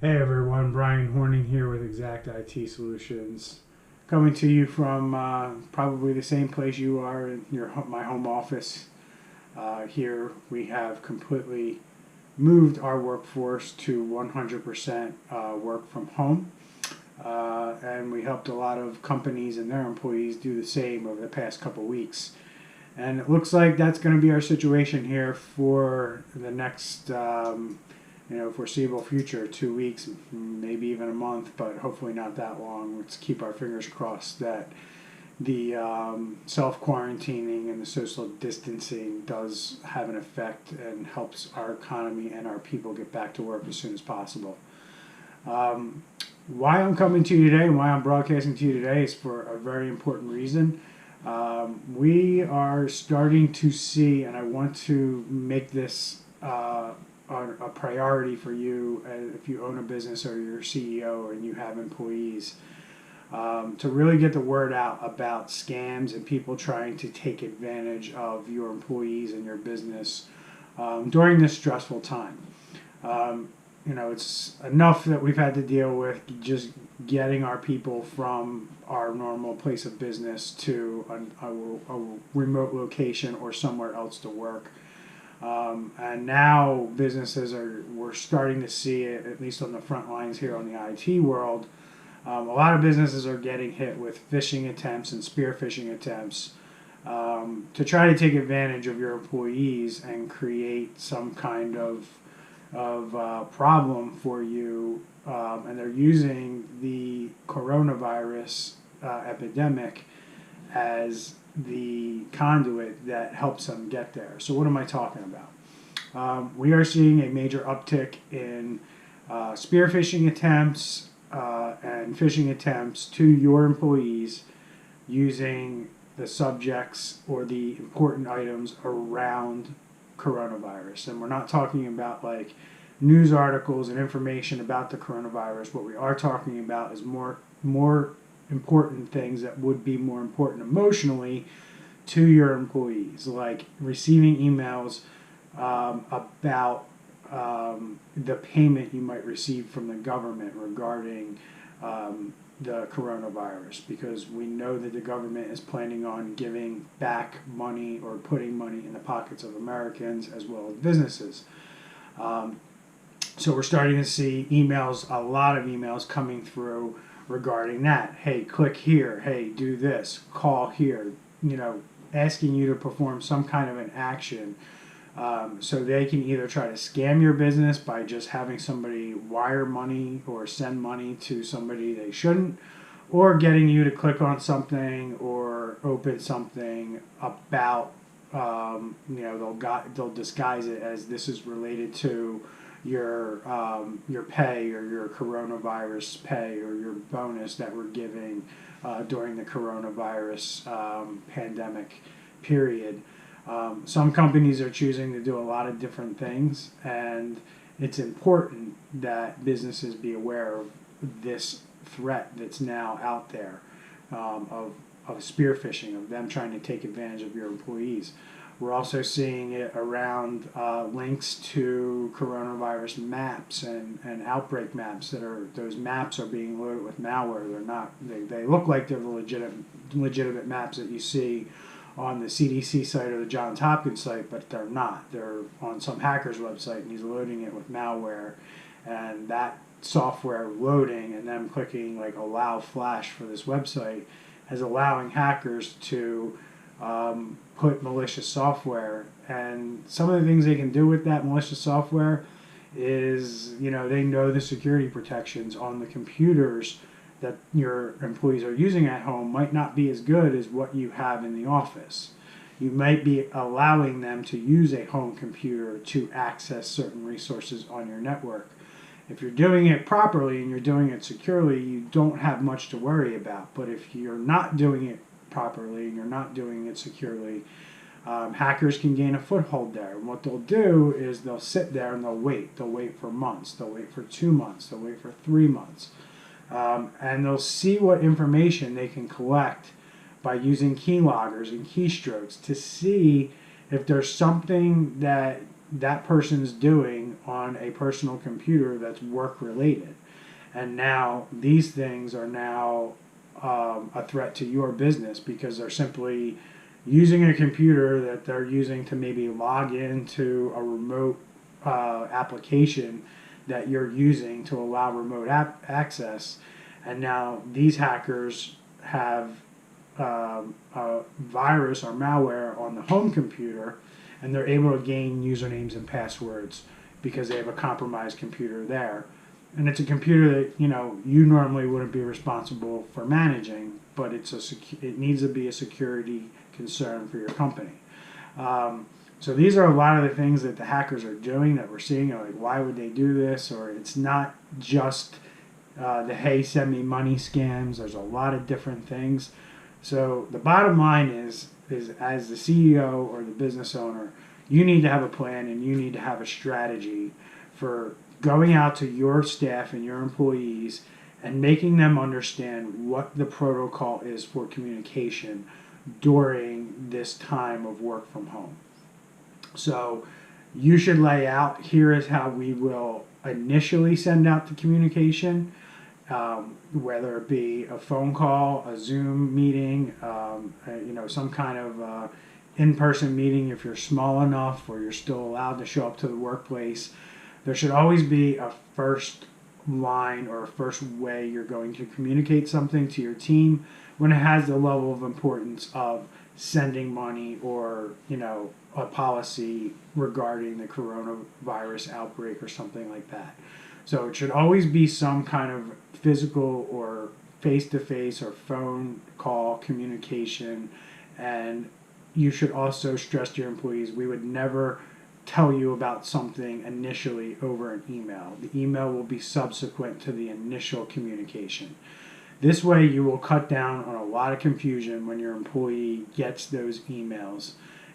Hey everyone, Brian Horning here with Exact IT Solutions, coming to you from probably the same place you are in my home office. Here we have completely moved our workforce to 100% work from home, and we helped a lot of companies and their employees do the same over the past couple weeks. And it looks like that's going to be our situation here for the next foreseeable future, 2 weeks, maybe even a month, but hopefully not that long. Let's keep our fingers crossed that the self-quarantining and the social distancing does have an effect and helps our economy and our people get back to work as soon as possible. Why I'm coming to you today and why I'm broadcasting to you today is for a very important reason. We are starting to see, and I want to make this a priority for you if you own a business or you're a CEO and you have employees, to really get the word out about scams and people trying to take advantage of your employees and your business during this stressful time. It's enough that we've had to deal with just getting our people from our normal place of business to a remote location or somewhere else to work. And now we're starting to see it, at least on the front lines here on the IT world. A lot of businesses are getting hit with phishing attempts and spear phishing attempts to try to take advantage of your employees and create some kind of problem for you. And they're using the coronavirus epidemic as the conduit that helps them get there. So what am I talking about? We are seeing a major uptick in spear phishing attempts and phishing attempts to your employees using the subjects or the important items around coronavirus. And we're not talking about like news articles and information about the coronavirus. What we are talking about is more important things that would be more important emotionally to your employees, like receiving emails about the payment you might receive from the government regarding the coronavirus, because we know that the government is planning on giving back money or putting money in the pockets of Americans as well as businesses. So we're starting to see a lot of emails coming through regarding that. Hey, click here. Hey, do this. Call here. Asking you to perform some kind of an action, so they can either try to scam your business by just having somebody wire money or send money to somebody they shouldn't, or getting you to click on something or open something about, they'll disguise it as this is related to your pay or your coronavirus pay or your bonus that we're giving during the coronavirus pandemic period. Some companies are choosing to do a lot of different things, and it's important that businesses be aware of this threat that's now out there, of spear phishing, of them trying to take advantage of your employees. We're also seeing it around links to coronavirus maps and outbreak maps those maps are being loaded with malware. They look like they're the legitimate maps that you see on the CDC site or the Johns Hopkins site, but they're not. They're on some hacker's website, and he's loading it with malware, and that software loading and them clicking like allow flash for this website is allowing hackers to put malicious software. And some of the things they can do with that malicious software is, they know the security protections on the computers that your employees are using at home might not be as good as what you have in the office. You might be allowing them to use a home computer to access certain resources on your network. If you're doing it properly and you're doing it securely, you don't have much to worry about. But if you're not doing it properly and you're not doing it securely, hackers can gain a foothold there. And what they'll do is they'll sit there and they'll wait. They'll wait for months. They'll wait for 2 months. They'll wait for 3 months. And they'll see what information they can collect by using keyloggers and keystrokes to see if there's something that that person's doing on a personal computer that's work related. And now these things are now a threat to your business because they're simply using a computer that they're using to maybe log into a remote application that you're using to allow remote access. And now these hackers have a virus or malware on the home computer, and they're able to gain usernames and passwords because they have a compromised computer there. And it's a computer that you normally wouldn't be responsible for managing, but it needs to be a security concern for your company. So these are a lot of the things that the hackers are doing that we're seeing. Like, why would they do this? Or it's not just the hey, send me money scams. There's a lot of different things. So the bottom line is as the CEO or the business owner, you need to have a plan and you need to have a strategy for going out to your staff and your employees and making them understand what the protocol is for communication during this time of work from home. So you should lay out, here is how we will initially send out the communication, whether it be a phone call, a Zoom meeting, some kind of in-person meeting if you're small enough or you're still allowed to show up to the workplace. There should always be a first line or a first way you're going to communicate something to your team when it has the level of importance of sending money or, a policy regarding the coronavirus outbreak or something like that. So it should always be some kind of physical or face-to-face or phone call communication. And you should also stress to your employees, we would never tell you about something initially over an email. The email will be subsequent to the initial communication. This way you will cut down on a lot of confusion when your employee gets those emails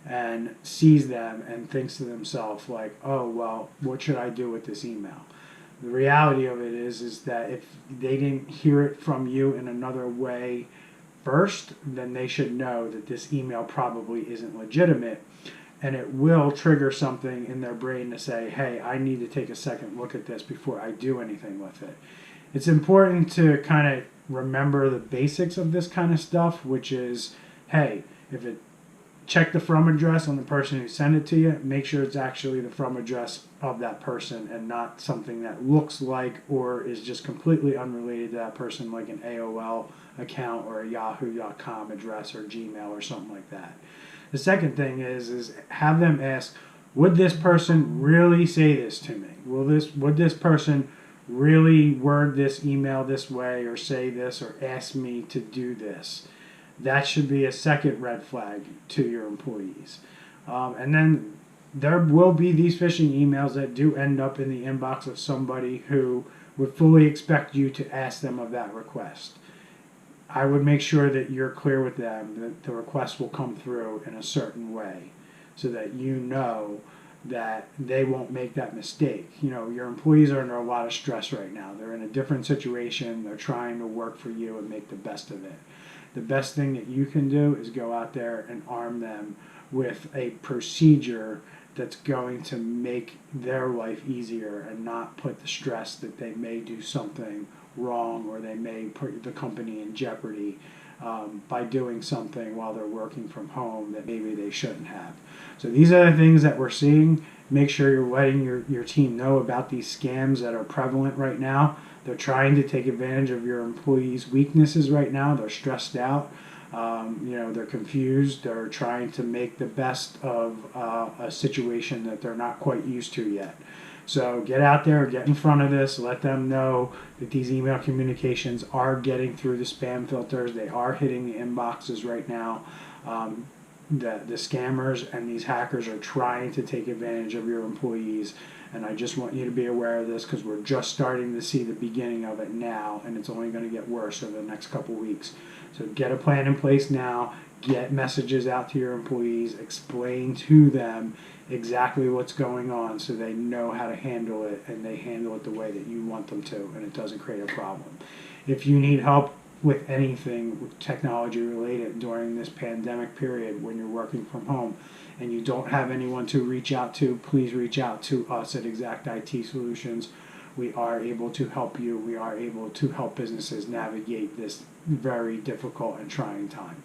and sees them and thinks to themselves like, oh, well, what should I do with this email? The reality of it is that if they didn't hear it from you in another way first, then they should know that this email probably isn't legitimate, and it will trigger something in their brain to say, hey, I need to take a second look at this before I do anything with it. It's important to kind of remember the basics of this kind of stuff, which is, hey, check the from address on the person who sent it to you. Make sure it's actually the from address of that person and not something that looks like or is just completely unrelated to that person, like an AOL account or a yahoo.com address or Gmail or something like that. The second thing is have them ask, would this person really say this to me? Would this person really word this email this way or say this or ask me to do this? That should be a second red flag to your employees. And then there will be these phishing emails that do end up in the inbox of somebody who would fully expect you to ask them of that request. I would make sure that you're clear with them that the request will come through in a certain way so that you know that they won't make that mistake. Your employees are under a lot of stress right now. They're in a different situation. They're trying to work for you and make the best of it. The best thing that you can do is go out there and arm them with a procedure that's going to make their life easier and not put the stress that they may do something wrong or they may put the company in jeopardy by doing something while they're working from home that maybe they shouldn't have. So these are the things that we're seeing. Make sure you're letting your team know about these scams that are prevalent right now. They're trying to take advantage of your employees' weaknesses right now. They're stressed out. They're confused. They're trying to make the best of a situation that they're not quite used to yet. So get out there, get in front of this, let them know that these email communications are getting through the spam filters. They are hitting the inboxes right now. The scammers and these hackers are trying to take advantage of your employees. And I just want you to be aware of this because we're just starting to see the beginning of it now, and it's only going to get worse over the next couple weeks. So get a plan in place now, get messages out to your employees, explain to them exactly what's going on so they know how to handle it and they handle it the way that you want them to and it doesn't create a problem. If you need help with anything technology related during this pandemic period when you're working from home and you don't have anyone to reach out to, please reach out to us at Exact IT Solutions. We are able to help you. We are able to help businesses navigate this very difficult and trying time.